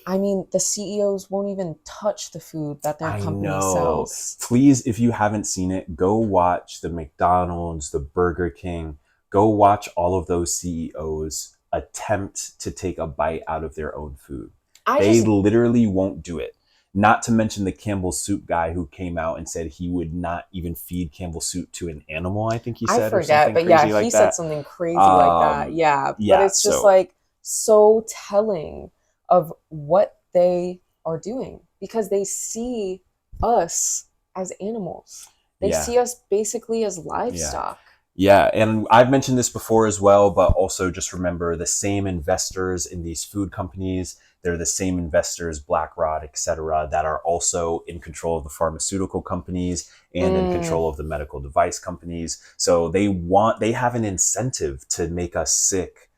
I mean, the CEOs won't even touch the food that their company sells. Please, if you haven't seen it, go watch the McDonald's, the Burger King. Go watch all of those CEOs attempt to take a bite out of their own food. They literally won't do it. Not to mention the Campbell's soup guy who came out and said he would not even feed Campbell's soup to an animal, I think he said. I forget, or something but crazy yeah, like he that. said something crazy like that. Yeah, but it's just like so telling of what they are doing, because they see us as animals. They see us basically as livestock. Yeah, and I've mentioned this before as well, but also just remember the same investors in these food companies, they're the same investors, BlackRock, etc., that are also in control of the pharmaceutical companies and in control of the medical device companies. So they have an incentive to make us sick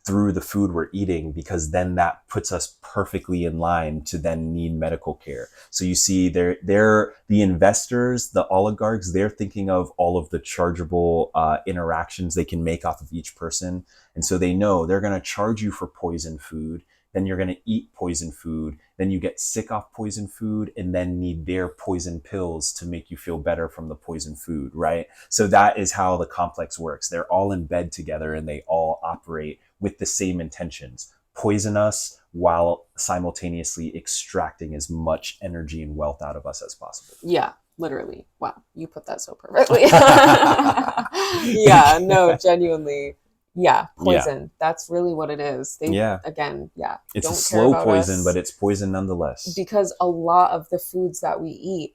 through the food we're eating, because then that puts us perfectly in line to then need medical care. So you see, they're the investors, the oligarchs, they're thinking of all of the chargeable interactions they can make off of each person. And so they know they're going to charge you for poison food. Then you're going to eat poison food. Then you get sick off poison food and then need their poison pills to make you feel better from the poison food, right? So that is how the complex works. They're all in bed together and they all operate with the same intentions. Poison us while simultaneously extracting as much energy and wealth out of us as possible. Yeah, literally. Wow, you put that so perfectly. Yeah, no, genuinely. Yeah, poison. Yeah. That's really what it is. Again, it's a slow poison, but it's poison nonetheless. Because a lot of the foods that we eat,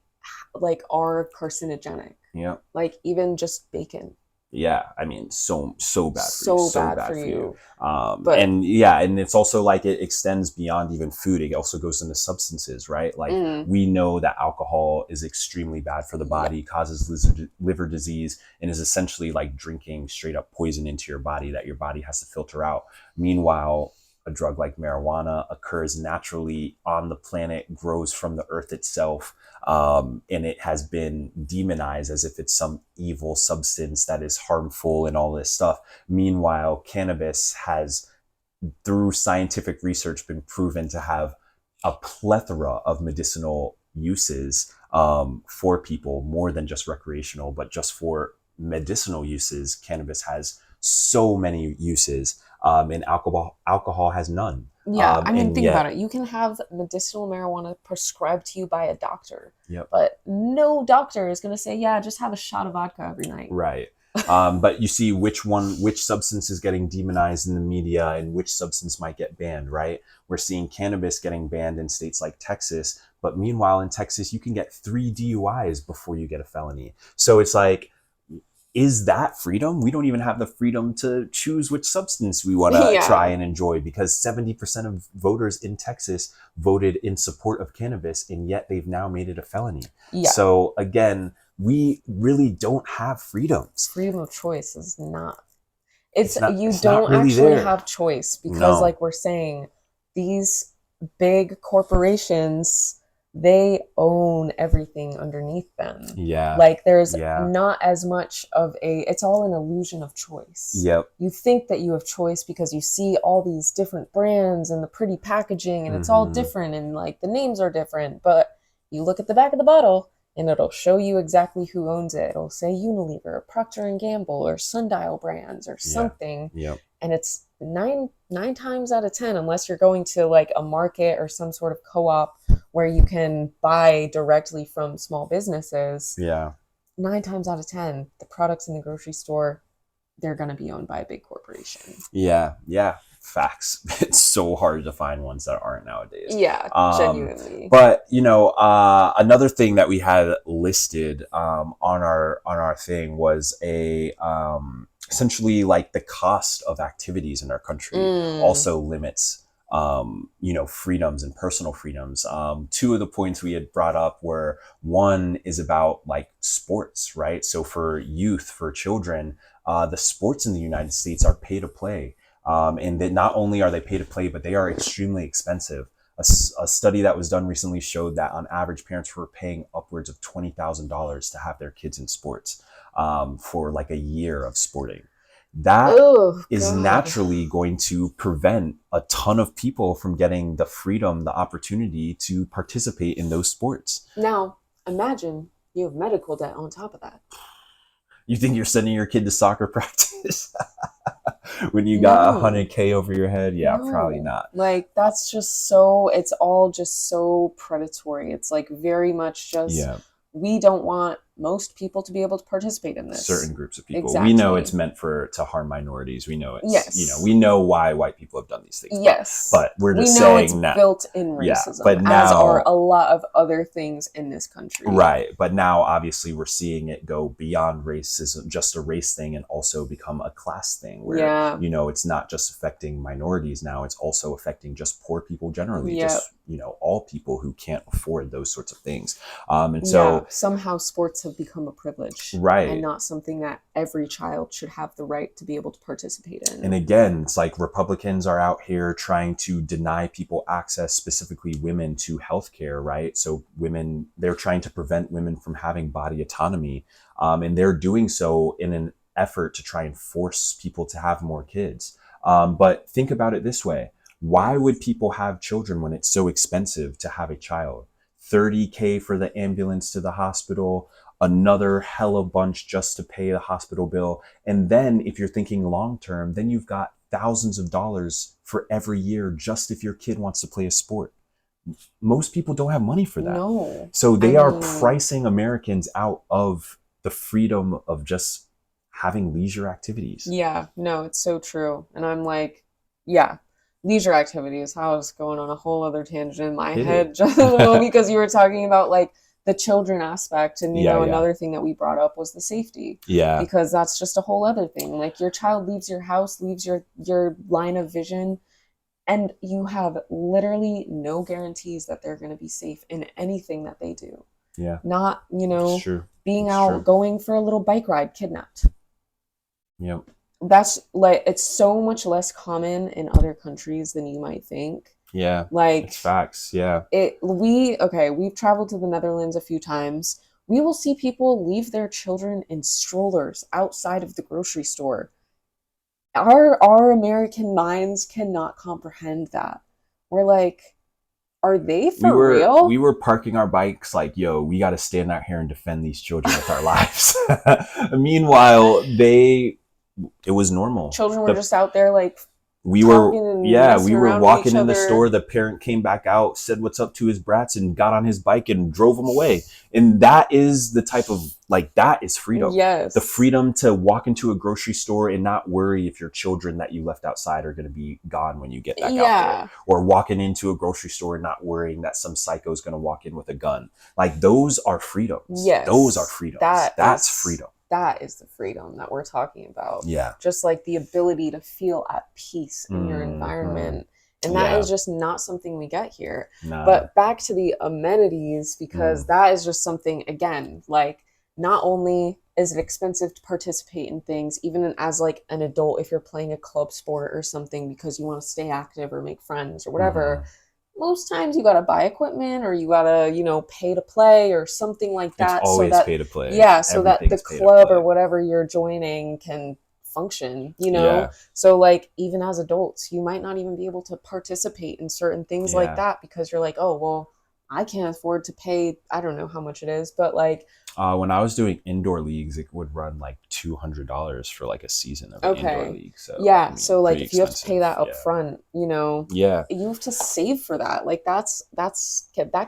like, are carcinogenic. Yeah. Like even just bacon. Yeah, I mean, so bad for you. So bad for you. And it's also like it extends beyond even food. It also goes into substances, right? Like we know that alcohol is extremely bad for the body, causes liver disease, and is essentially like drinking straight up poison into your body that your body has to filter out. Meanwhile, a drug like marijuana occurs naturally on the planet, grows from the earth itself, and it has been demonized as if it's some evil substance that is harmful and all this stuff. Meanwhile, cannabis has, through scientific research, been proven to have a plethora of medicinal uses for people, more than just recreational, but just for medicinal uses. Cannabis has so many uses. And alcohol has none. Yeah, I mean, think about it. You can have medicinal marijuana prescribed to you by a doctor, but no doctor is going to say, yeah, just have a shot of vodka every night. Right. But you see which substance is getting demonized in the media and which substance might get banned, right? We're seeing cannabis getting banned in states like Texas, but meanwhile in Texas, you can get 3 DUIs before you get a felony. So it's like, is that freedom? We don't even have the freedom to choose which substance we want to try and enjoy, because 70% of voters in Texas voted in support of cannabis, and yet they've now made it a felony. Yeah. So again, we really don't have freedoms. Freedom of choice is not. You don't really actually have choice, because like we're saying, these big corporations, they own everything underneath them. Yeah. Like there's Yeah. not as much of it's all an illusion of choice. Yep. You think that you have choice because you see all these different brands and the pretty packaging and it's all Hmm. different and like the names are different, but you look at the back of the bottle and it'll show you exactly who owns it. It'll say Unilever, Procter and Gamble, or Sundial Brands, or Yeah. something. Yep. And it's nine times out of 10, unless you're going to like a market or some sort of co-op where you can buy directly from small businesses, Yeah. 9 times out of 10, the products in the grocery store, they're going to be owned by a big corporation. Yeah. Yeah. Facts. It's so hard to find ones that aren't nowadays. Yeah, genuinely. But another thing that we had listed on our thing was a essentially like the cost of activities in our country also limits freedoms and personal freedoms. Two of the points we had brought up were, one is about like sports, right? So for youth, for children, the sports in the United States are pay to play. And that not only are they pay to play, but they are extremely expensive. A study that was done recently showed that on average, parents were paying upwards of $20,000 to have their kids in sports for like a year of sporting. That is naturally going to prevent a ton of people from getting the freedom, the opportunity to participate in those sports. Now, imagine you have medical debt on top of that. You think you're sending your kid to soccer practice when you got $100K over your head? Yeah, probably not. Like that's just it's all just so predatory. It's like very much just, we don't want most people to be able to participate in this. Certain groups of people. Exactly. We know it's meant to harm minorities. We know it's, we know why white people have done these things. Yes. But we're just saying it's built in racism, but now, as are a lot of other things in this country. Right. But now obviously we're seeing it go beyond racism, just a race thing, and also become a class thing where, it's not just affecting minorities now, it's also affecting just poor people generally. Just, all people who can't afford those sorts of things. And so somehow sports have become a privilege, right, and not something that every child should have the right to be able to participate in. And again, it's like Republicans are out here trying to deny people access, specifically women, to healthcare, right? So women, they're trying to prevent women from having body autonomy, and they're doing so in an effort to try and force people to have more kids. But think about it this way. Why would people have children when it's so expensive to have a child? $30K for the ambulance to the hospital, another hella bunch just to pay the hospital bill. And then if you're thinking long term, then you've got thousands of dollars for every year just if your kid wants to play a sport. Most people don't have money for that. No. So they are pricing Americans out of the freedom of just having leisure activities. Yeah, no, it's so true. And I'm like, leisure activities. I was going on a whole other tangent in my head just because you were talking about like the children aspect, and another thing that we brought up was the safety. Yeah, because that's just a whole other thing. Like your child leaves your house, leaves your line of vision, and you have literally no guarantees that they're going to be safe in anything that they do. Yeah, not being it's out true. Going for a little bike ride, kidnapped. Yep. That's like, it's so much less common in other countries than you might think. Yeah. Like, it's facts. Yeah. We've traveled to the Netherlands a few times. We will see people leave their children in strollers outside of the grocery store. Our American minds cannot comprehend that. We're like, are they for real? We were parking our bikes like, yo, we got to stand out here and defend these children with our lives. Meanwhile, it was normal. Children were just out there like, we were walking in the store. The parent came back out, said what's up to his brats, and got on his bike and drove them away. And that is the type of, like, that is freedom. Yes. The freedom to walk into a grocery store and not worry if your children that you left outside are going to be gone when you get back out there. Or walking into a grocery store and not worrying that some psycho is going to walk in with a gun. Like, those are freedoms. Yes. Those are freedoms. That's freedom. That is the freedom that we're talking about. Yeah. Just like the ability to feel at peace in your environment. And that is just not something we get here. No. But back to the amenities, because that is just something, again, like, not only is it expensive to participate in things, even as like an adult, if you're playing a club sport or something because you want to stay active or make friends or whatever, most times you gotta buy equipment or you gotta, pay to play or something like It's that so always that, pay to play. yeah, so that the Everything's pay to club or play. whatever you're joining can function. Yeah, So, like, even as adults, you might not even be able to participate in certain things like yeah. that because you're like, oh, well, I can't afford to pay, I don't know how much it is, but like, When I was doing indoor leagues, it would run like $200 for like a season of an indoor okay. league. So I Yeah, mean, so like pretty if you have to pay expensive. that up Yeah, front, yeah, you have to save for that. Like that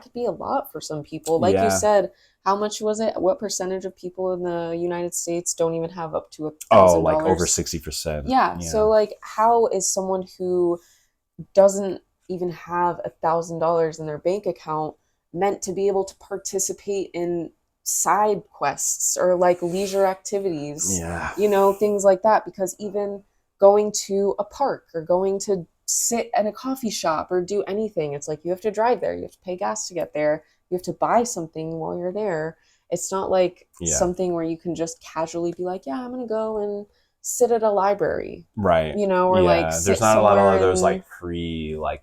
could be a lot for some people. Like you yeah. said, how much was it? What percentage of people in the United States don't even have up to a Oh, thousand like over dollars? 60%. Yeah. Yeah, So like how is someone who doesn't even have $1,000 in their bank account meant to be able to participate in side quests or like leisure activities, yeah, things like that? Because even going to a park or going to sit at a coffee shop or do anything, it's like you have to drive there, you have to pay gas to get there, you have to buy something while you're there. It's not like yeah. something where you can just casually be like, yeah, I'm going to go and sit at a library, Right. or like Yeah. There's sit not a lot somewhere of those and like free like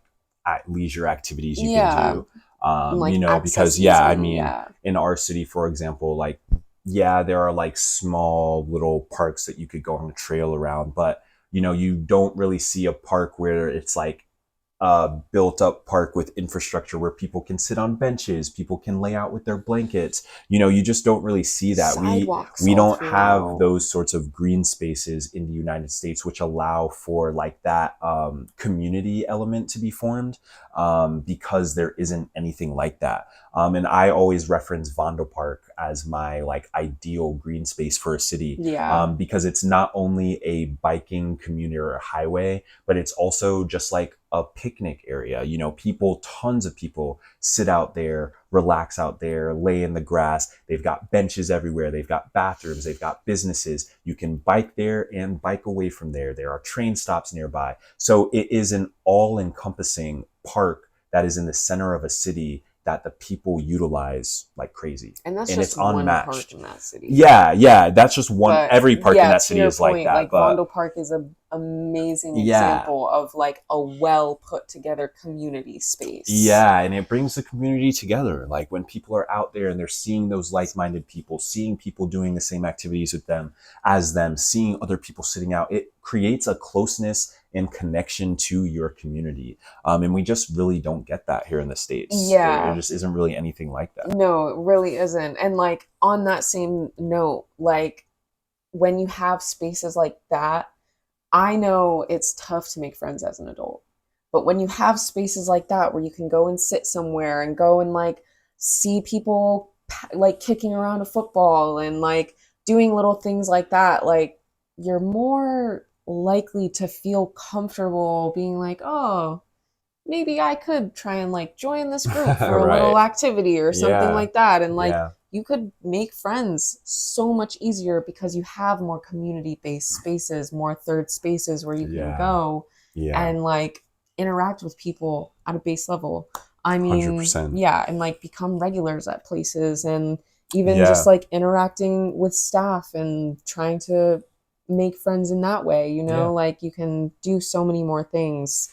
leisure activities you can yeah, do. and like Because access yeah, I easily. mean, Yeah. in our city, for example, like yeah, there are like small little parks that you could go on a trail around, but you don't really see a park where it's like built up park with infrastructure where people can sit on benches, people can lay out with their blankets. You just don't really see that. Sidewalks We all don't have throughout. those sorts of green spaces in the United States, which allow for like that community element to be formed, because there isn't anything like that. And I always reference Vondel Park as my like ideal green space for a city, Yeah. because it's not only a biking community or a highway, but it's also just like a picnic area. Tons of people sit out there, relax out there, lay in the grass. They've got benches everywhere. They've got bathrooms. They've got businesses. You can bike there and bike away from there. There are train stops nearby. So it is an all encompassing park that is in the center of a city that the people utilize like crazy. And that's And just it's one park unmatched. in that city. Yeah, yeah. That's just one. But Every park in yeah, that to city your is like point, that. like But Vondel Park is a amazing yeah, example of like a well put together community space. yeah, and it brings the community together. Like when people are out there and they're seeing those like-minded people, seeing people doing the same activities with them as them, seeing other people sitting out, it creates a closeness and connection to your community. And we just really don't get that here in the States. There Yeah. just isn't really anything like that. No, it really isn't. And like on that same note, like when you have spaces like that, I know it's tough to make friends as an adult. But when you have spaces like that where you can go and sit somewhere and go and like see people like kicking around a football and like doing little things like that, like you're more likely to feel comfortable being like, oh, maybe I could try and like join this group for a little Right. activity or something Yeah. like that. And like Yeah. you could make friends so much easier because you have more community based spaces, more third spaces where you can Yeah. go Yeah. and like interact with people at a base level. I mean, 100%. yeah, and like become regulars at places and even just Yeah. like interacting with staff and trying to make friends in that way, Yeah. like you can do so many more things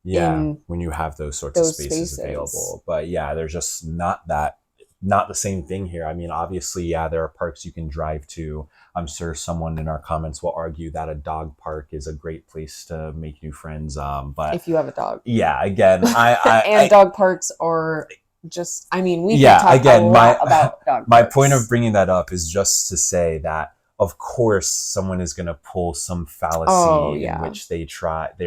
Yeah, in when you have those sorts of those spaces spaces. available. But yeah, there's just not the same thing here. I mean, obviously, yeah, there are parks you can drive to. I'm sure someone in our comments will argue that a dog park is a great place to make new friends. But If you have a dog. yeah, again, And dog parks are just, I mean, we could yeah, talk a again, lot about dog my point of parks. bringing that up is just to say that of course someone is going to pull some Oh, fallacy in yeah. which they're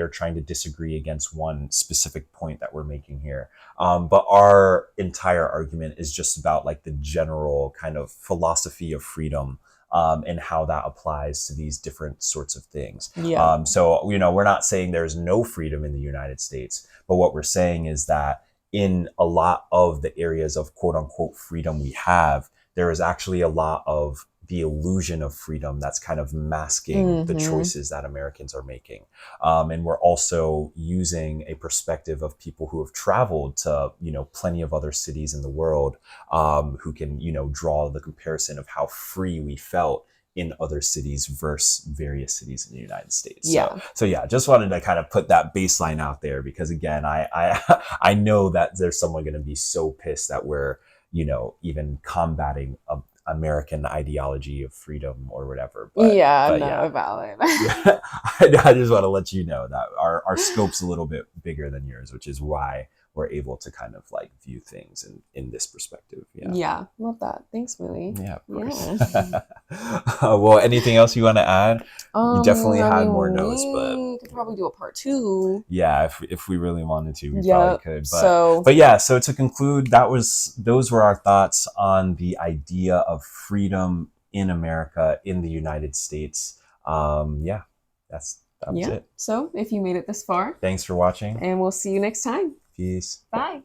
trying to disagree against one specific point that we're making here. But our entire argument is just about like the general kind of philosophy of freedom, and how that applies to these different sorts of things. Yeah. So we're not saying there's no freedom in the United States, but what we're saying is that in a lot of the areas of quote unquote freedom we have, there is actually a lot of the illusion of freedom that's kind of masking the Mm-hmm. choices that Americans are making. And we're also using a perspective of people who have traveled to, plenty of other cities in the world, who can, draw the comparison of how free we felt in other cities versus various cities in the United States. Yeah. So yeah, just wanted to kind of put that baseline out there because again, I know that there's someone going to be so pissed that we're, even combating American ideology of freedom or whatever. But yeah, valid. yeah, I just want to let you know that our scope's a little bit bigger than yours, which is why we're able to kind of like view things in this perspective. Yeah. Yeah, love that. Thanks, Millie. Yeah, of course. Yeah. Well, anything else you want to add? You definitely I had mean, more notes, but we could probably do a part 2. yeah, if we really wanted to, we Yeah. probably could. So But yeah, so to conclude, those were our thoughts on the idea of freedom in America, in the United States. Yeah, that was yeah. it. So if you made it this far, Thanks for watching. and we'll see you next time. Peace. Bye.